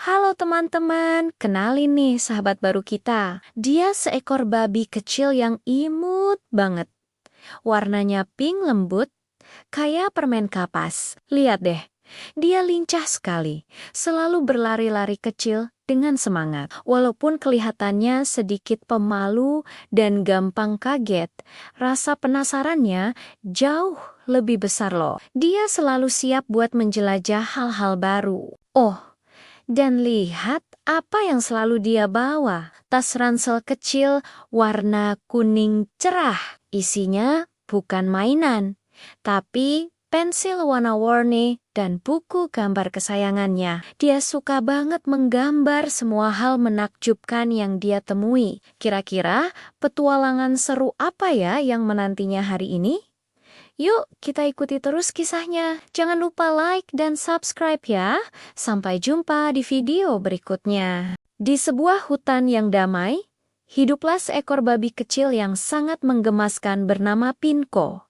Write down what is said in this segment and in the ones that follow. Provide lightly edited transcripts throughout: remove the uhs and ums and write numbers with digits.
Halo teman-teman, kenalin nih sahabat baru kita. Dia seekor babi kecil yang imut banget. Warnanya pink lembut, kayak permen kapas. Lihat deh, dia lincah sekali, selalu berlari-lari kecil dengan semangat. Walaupun kelihatannya sedikit pemalu dan gampang kaget, rasa penasarannya jauh lebih besar loh. Dia selalu siap buat menjelajah hal-hal baru. Oh, dan lihat apa yang selalu dia bawa. Tas ransel kecil warna kuning cerah. Isinya bukan mainan, tapi pensil warna-warni dan buku gambar kesayangannya. Dia suka banget menggambar semua hal menakjubkan yang dia temui. Kira-kira petualangan seru apa ya yang menantinya hari ini? Yuk, kita ikuti terus kisahnya. Jangan lupa like dan subscribe ya. Sampai jumpa di video berikutnya. Di sebuah hutan yang damai, hiduplah seekor babi kecil yang sangat menggemaskan bernama Pinko.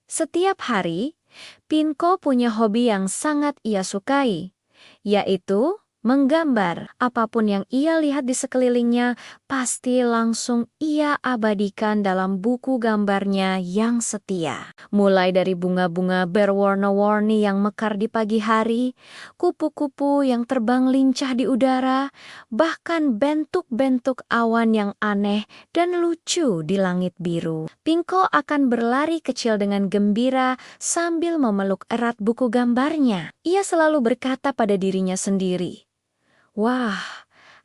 Setiap hari, Pinko punya hobi yang sangat ia sukai, yaitu menggambar. Apapun yang ia lihat di sekelilingnya, pasti langsung ia abadikan dalam buku gambarnya yang setia. Mulai dari bunga-bunga berwarna-warni yang mekar di pagi hari, kupu-kupu yang terbang lincah di udara, bahkan bentuk-bentuk awan yang aneh dan lucu di langit biru. Pinko akan berlari kecil dengan gembira sambil memeluk erat buku gambarnya. Ia selalu berkata pada dirinya sendiri, "Wah,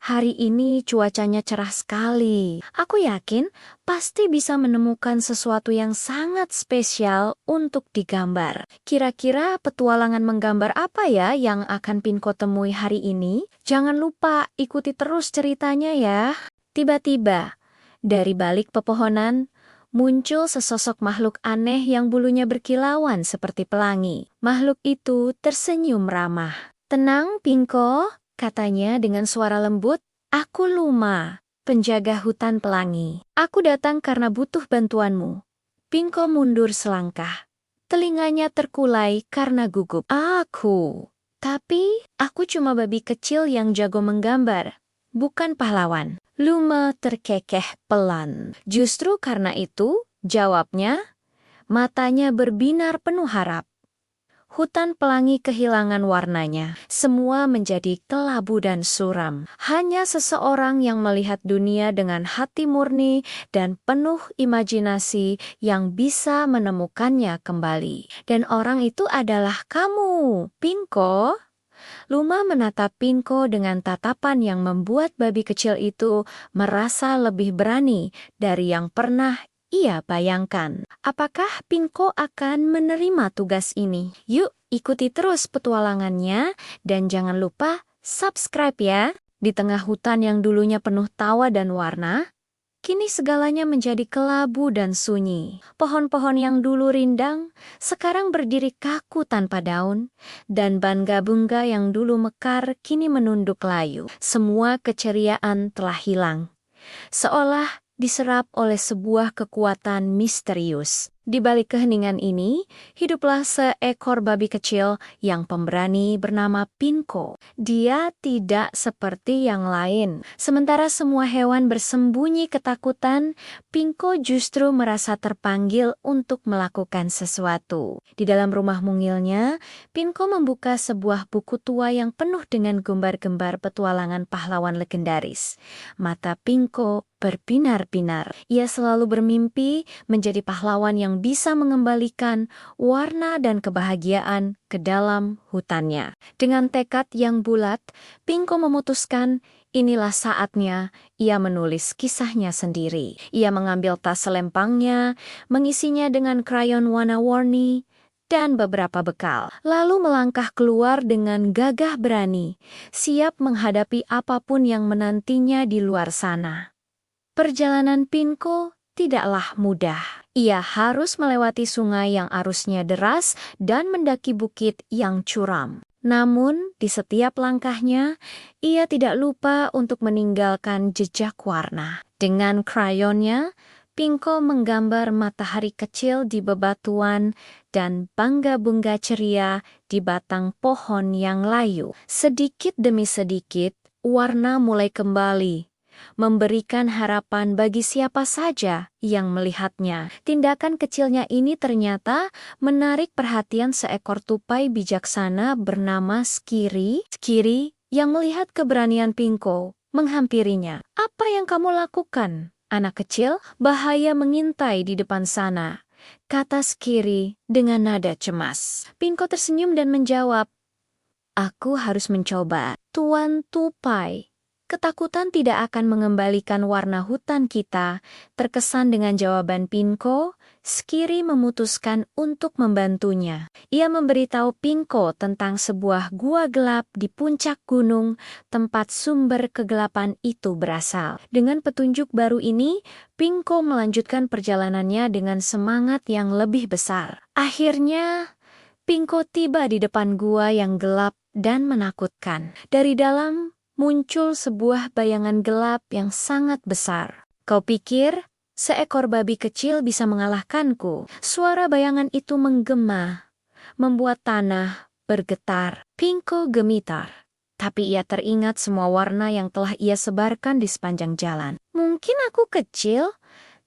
hari ini cuacanya cerah sekali. Aku yakin pasti bisa menemukan sesuatu yang sangat spesial untuk digambar. Kira-kira petualangan menggambar apa ya yang akan Pinko temui hari ini? Jangan lupa ikuti terus ceritanya ya." Tiba-tiba, dari balik pepohonan, muncul sesosok makhluk aneh yang bulunya berkilauan seperti pelangi. Makhluk itu tersenyum ramah. "Tenang, Pinko," katanya dengan suara lembut, "aku Luma, penjaga hutan pelangi. Aku datang karena butuh bantuanmu." Pinko mundur selangkah. Telinganya terkulai karena gugup. Tapi aku cuma babi kecil yang jago menggambar, bukan pahlawan." Luma terkekeh pelan. Justru karena itu, jawabnya, matanya berbinar penuh harap. Hutan pelangi kehilangan warnanya. Semua menjadi kelabu dan suram. Hanya seseorang yang melihat dunia dengan hati murni dan penuh imajinasi yang bisa menemukannya kembali. Dan orang itu adalah kamu, Pinko. Luma menatap Pinko dengan tatapan yang membuat babi kecil itu merasa lebih berani dari yang pernah ia bayangkan. Apakah Pinko akan menerima tugas ini? Yuk, ikuti terus petualangannya dan jangan lupa subscribe ya. Di tengah hutan yang dulunya penuh tawa dan warna, kini segalanya menjadi kelabu dan sunyi. Pohon-pohon yang dulu rindang sekarang berdiri kaku tanpa daun, dan bangga-bunga yang dulu mekar kini menunduk layu. Semua keceriaan telah hilang, seolah diserap oleh sebuah kekuatan misterius. Di balik keheningan ini, hiduplah seekor babi kecil yang pemberani bernama Pinko. Dia tidak seperti yang lain. Sementara semua hewan bersembunyi ketakutan, Pinko justru merasa terpanggil untuk melakukan sesuatu. Di dalam rumah mungilnya, Pinko membuka sebuah buku tua yang penuh dengan gambar-gambar petualangan pahlawan legendaris. Mata Pinko berbinar-binar. Ia selalu bermimpi menjadi pahlawan yang bisa mengembalikan warna dan kebahagiaan ke dalam hutannya. Dengan tekad yang bulat, Pinko memutuskan inilah saatnya ia menulis kisahnya sendiri. Ia mengambil tas selempangnya, mengisinya dengan krayon warna-warni, dan beberapa bekal. Lalu melangkah keluar dengan gagah berani, siap menghadapi apapun yang menantinya di luar sana. Perjalanan Pinko tidaklah mudah. Ia harus melewati sungai yang arusnya deras dan mendaki bukit yang curam. Namun, di setiap langkahnya, ia tidak lupa untuk meninggalkan jejak warna. Dengan krayonnya, Pinko menggambar matahari kecil di bebatuan dan bangga-bangga ceria di batang pohon yang layu. Sedikit demi sedikit, warna mulai kembali, memberikan harapan bagi siapa saja yang melihatnya. Tindakan kecilnya ini ternyata menarik perhatian seekor tupai bijaksana bernama Skiri. Skiri yang melihat keberanian Pinko menghampirinya. "Apa yang kamu lakukan, anak kecil? Bahaya mengintai di depan sana," kata Skiri dengan nada cemas. Pinko tersenyum dan menjawab, "Aku harus mencoba, Tuan Tupai. Ketakutan tidak akan mengembalikan warna hutan kita." Terkesan dengan jawaban Pinko, Skiri memutuskan untuk membantunya. Ia memberitahu Pinko tentang sebuah gua gelap di puncak gunung tempat sumber kegelapan itu berasal. Dengan petunjuk baru ini, Pinko melanjutkan perjalanannya dengan semangat yang lebih besar. Akhirnya, Pinko tiba di depan gua yang gelap dan menakutkan. Dari dalam muncul sebuah bayangan gelap yang sangat besar. "Kau pikir seekor babi kecil bisa mengalahkanku?" Suara bayangan itu menggema, membuat tanah bergetar. Pinko gemitar, tapi ia teringat semua warna yang telah ia sebarkan di sepanjang jalan. "Mungkin aku kecil,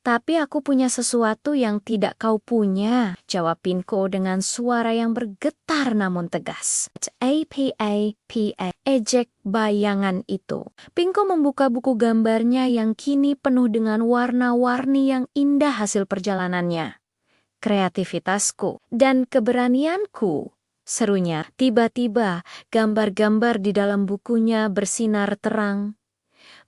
tapi aku punya sesuatu yang tidak kau punya," jawab Pinko dengan suara yang bergetar namun tegas. "Apa, ejek bayangan itu." Pinko membuka buku gambarnya yang kini penuh dengan warna-warni yang indah hasil perjalanannya. "Kreativitasku dan keberanianku," serunya. Tiba-tiba, gambar-gambar di dalam bukunya bersinar terang,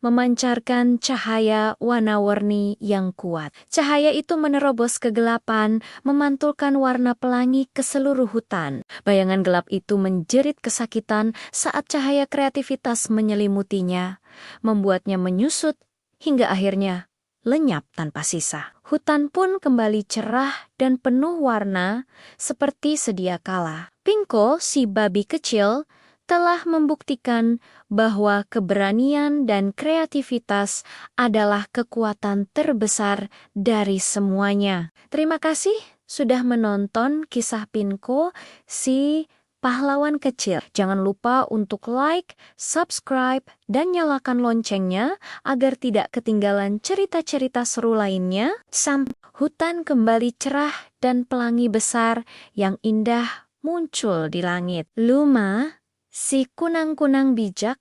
memancarkan cahaya warna-warni yang kuat. Cahaya itu menerobos kegelapan, memantulkan warna pelangi ke seluruh hutan. Bayangan gelap itu menjerit kesakitan saat cahaya kreativitas menyelimutinya, membuatnya menyusut hingga akhirnya lenyap tanpa sisa. Hutan pun kembali cerah dan penuh warna seperti sedia kala. Pinko, si babi kecil, telah membuktikan bahwa keberanian dan kreativitas adalah kekuatan terbesar dari semuanya. Terima kasih sudah menonton kisah Pinko, si pahlawan kecil. Jangan lupa untuk like, subscribe, dan nyalakan loncengnya agar tidak ketinggalan cerita-cerita seru lainnya. Sampai hutan kembali cerah dan pelangi besar yang indah muncul di langit. Luma, si kunang-kunang bijak,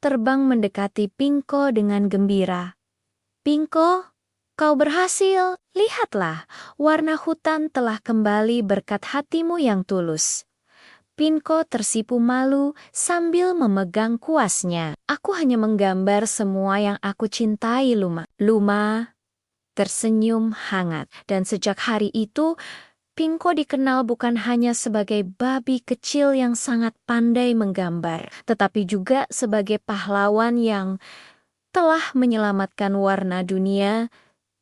terbang mendekati Pinko dengan gembira. "Pinko, kau berhasil. Lihatlah, warna hutan telah kembali berkat hatimu yang tulus." Pinko tersipu malu sambil memegang kuasnya. "Aku hanya menggambar semua yang aku cintai, Luma." Luma tersenyum hangat, dan sejak hari itu, Pinko dikenal bukan hanya sebagai babi kecil yang sangat pandai menggambar, tetapi juga sebagai pahlawan yang telah menyelamatkan warna dunia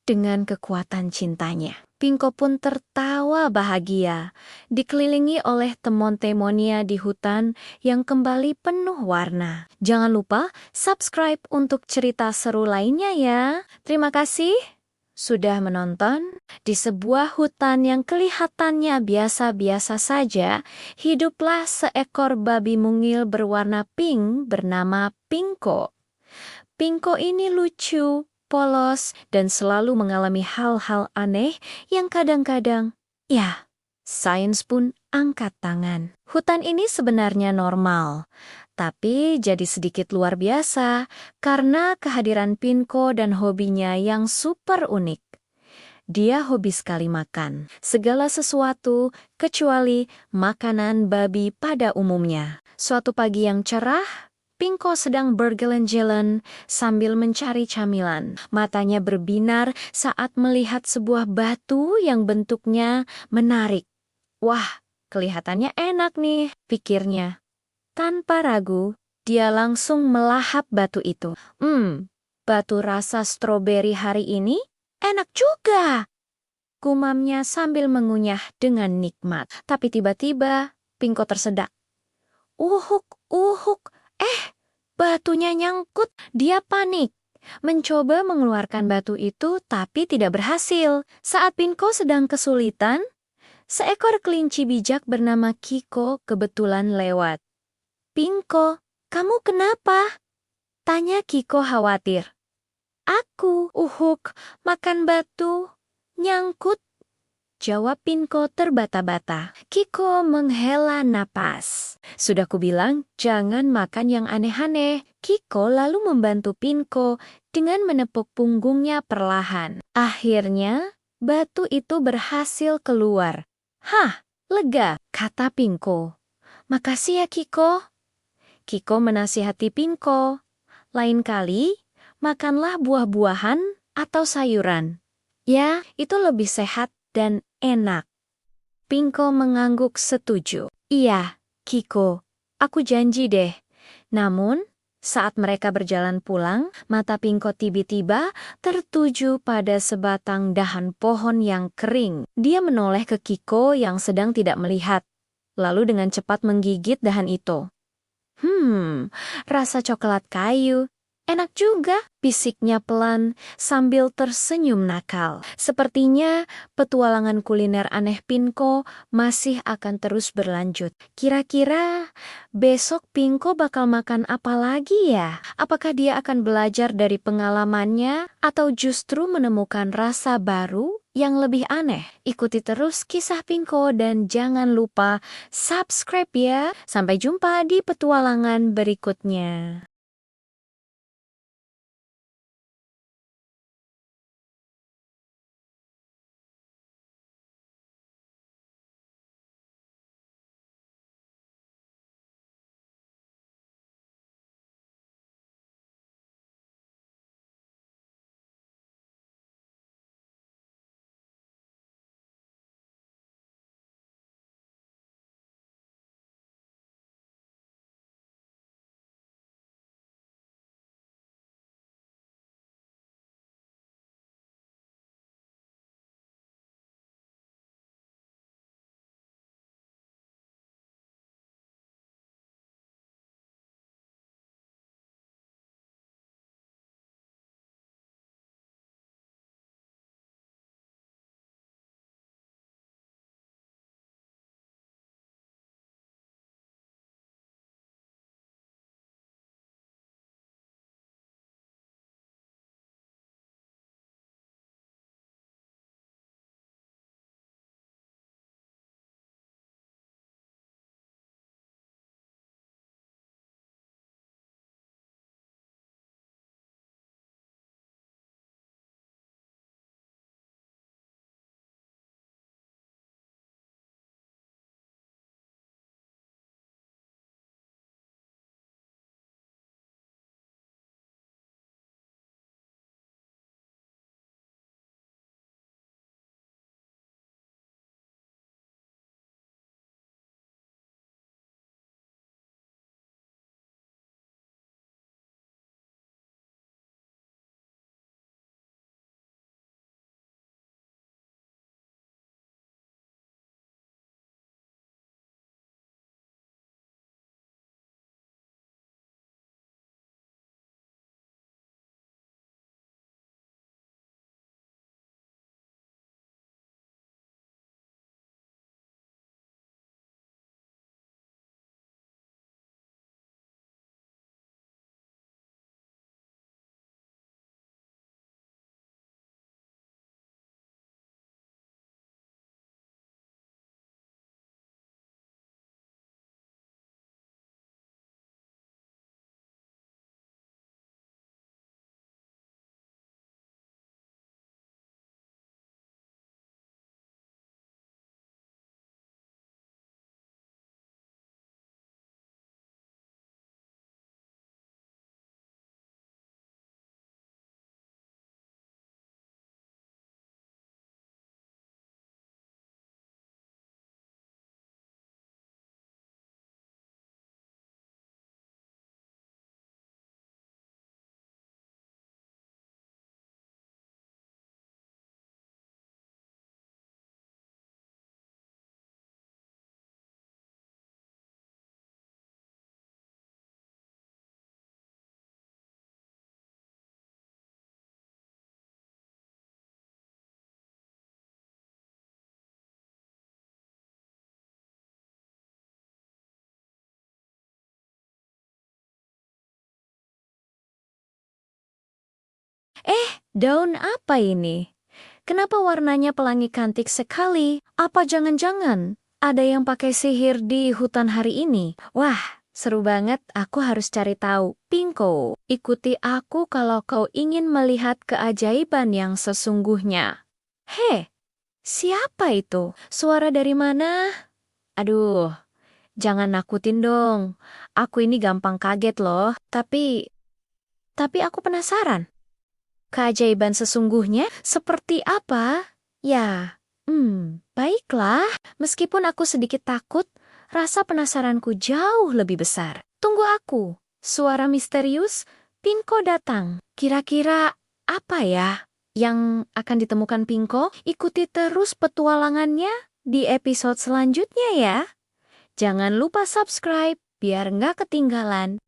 dengan kekuatan cintanya. Pinko pun tertawa bahagia, dikelilingi oleh temon-temonnya di hutan yang kembali penuh warna. Jangan lupa subscribe untuk cerita seru lainnya ya. Terima kasih sudah menonton. Di sebuah hutan yang kelihatannya biasa-biasa saja, hiduplah seekor babi mungil berwarna pink bernama Pinko. Pinko ini lucu, polos, dan selalu mengalami hal-hal aneh yang kadang-kadang, ya, sains pun angkat tangan. Hutan ini sebenarnya normal, tapi jadi sedikit luar biasa karena kehadiran Pinko dan hobinya yang super unik. Dia hobi sekali makan segala sesuatu kecuali makanan babi pada umumnya. Suatu pagi yang cerah, Pinko sedang berjalan-jalan sambil mencari camilan. Matanya berbinar saat melihat sebuah batu yang bentuknya menarik. "Wah, kelihatannya enak nih," pikirnya. Tanpa ragu, dia langsung melahap batu itu. Batu rasa stroberi hari ini enak juga," gumamnya sambil mengunyah dengan nikmat. Tapi tiba-tiba, Pinko tersedak. Uhuk, batunya nyangkut. Dia panik, mencoba mengeluarkan batu itu tapi tidak berhasil. Saat Pinko sedang kesulitan, Seekor kelinci bijak bernama Kiko kebetulan lewat. "Pinko, kamu kenapa?" tanya Kiko khawatir. "Aku, makan batu. Nyangkut," jawab Pinko terbata-bata. Kiko menghela napas. "Sudah kubilang, jangan makan yang aneh-aneh." Kiko lalu membantu Pinko dengan menepuk punggungnya perlahan. Akhirnya, batu itu berhasil keluar. "Hah, lega," kata Pinko. "Makasih ya, Kiko." Kiko menasihati Pinko. "Lain kali, makanlah buah-buahan atau sayuran. Ya, itu lebih sehat dan enak." Pinko mengangguk setuju. "Iya, Kiko, aku janji deh." Namun, saat mereka berjalan pulang, mata Pinko tiba-tiba tertuju pada sebatang dahan pohon yang kering. Dia menoleh ke Kiko yang sedang tidak melihat, lalu dengan cepat menggigit dahan itu. Rasa coklat kayu. Enak juga," bisiknya pelan sambil tersenyum nakal. Sepertinya petualangan kuliner aneh Pinko masih akan terus berlanjut. Kira-kira besok Pinko bakal makan apa lagi ya? Apakah dia akan belajar dari pengalamannya atau justru menemukan rasa baru yang lebih aneh? Ikuti terus kisah Pinko dan jangan lupa subscribe ya. Sampai jumpa di petualangan berikutnya. Daun apa ini? Kenapa warnanya pelangi cantik sekali? Apa jangan-jangan ada yang pakai sihir di hutan hari ini? Wah, seru banget. Aku harus cari tahu. Pinko, ikuti aku kalau kau ingin melihat keajaiban yang sesungguhnya. Hei, siapa itu? Suara dari mana? Aduh, jangan nakutin dong. Aku ini gampang kaget loh. Tapi aku penasaran. Keajaiban sesungguhnya seperti apa? Ya, baiklah. Meskipun aku sedikit takut, rasa penasaranku jauh lebih besar. Tunggu aku. Suara misterius, Pinko datang. Kira-kira apa ya yang akan ditemukan Pinko? Ikuti terus petualangannya di episode selanjutnya ya. Jangan lupa subscribe biar nggak ketinggalan.